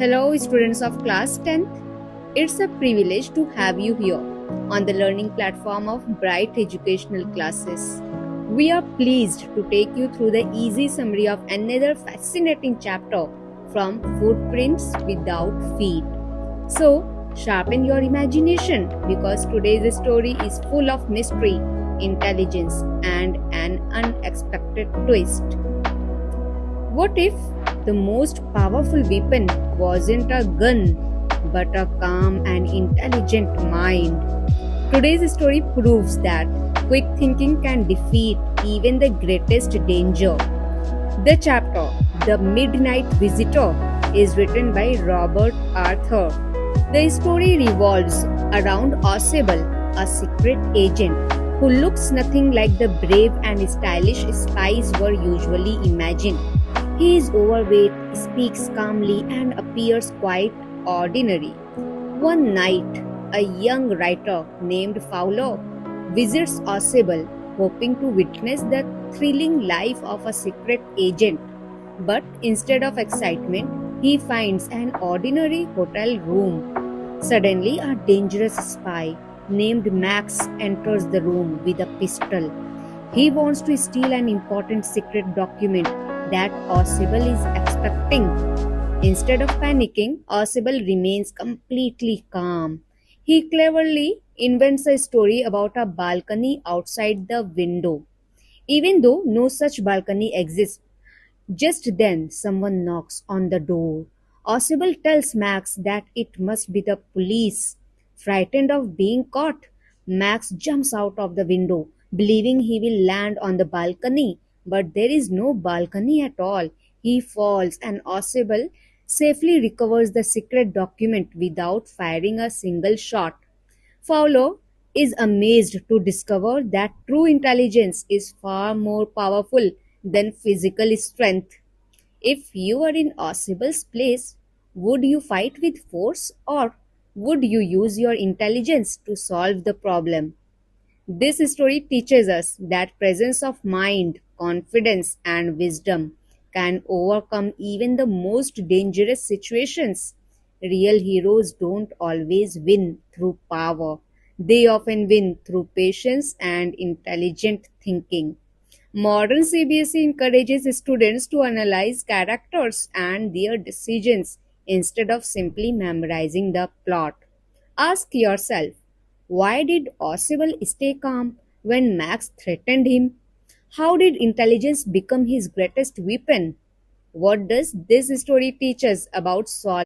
Hello, students of class 10th. It's a privilege to have you here on the learning platform of Bright Educational Classes. We are pleased to take you through the easy summary of another fascinating chapter from Footprints Without Feet. So, sharpen your imagination because today's story is full of mystery, intelligence, and an unexpected twist. What if the most powerful weapon wasn't a gun but a calm and intelligent mind? Today's story proves that quick thinking can defeat even the greatest danger. The chapter, The Midnight Visitor, is written by Robert Arthur. The story revolves around Osable, a secret agent who looks nothing like the brave and stylish spies were usually imagined. He is overweight, speaks calmly, and appears quite ordinary. One night, a young writer named Fowler visits Osable, hoping to witness the thrilling life of a secret agent. But instead of excitement, he finds an ordinary hotel room. Suddenly, a dangerous spy named Max enters the room with a pistol. He wants to steal an important secret document that Osable is expecting. Instead of panicking, Osable remains completely calm. He cleverly invents a story about a balcony outside the window, even though no such balcony exists. Just then, someone knocks on the door. Osable tells Max that it must be the police. Frightened of being caught, Max jumps out of the window, believing he will land on the balcony. But there is no balcony at all. He falls, and Osable safely recovers the secret document without firing a single shot. Fowler is amazed to discover that true intelligence is far more powerful than physical strength. If you were in Osible's place, would you fight with force or would you use your intelligence to solve the problem? This story teaches us that presence of mind, confidence, and wisdom can overcome even the most dangerous situations. Real heroes don't always win through power, they often win through patience and intelligent thinking. Modern CBSE encourages students to analyze characters and their decisions instead of simply memorizing the plot. Ask yourself, why did Oswald stay calm when Max threatened him? How did intelligence become his greatest weapon? What does this story teach us about solving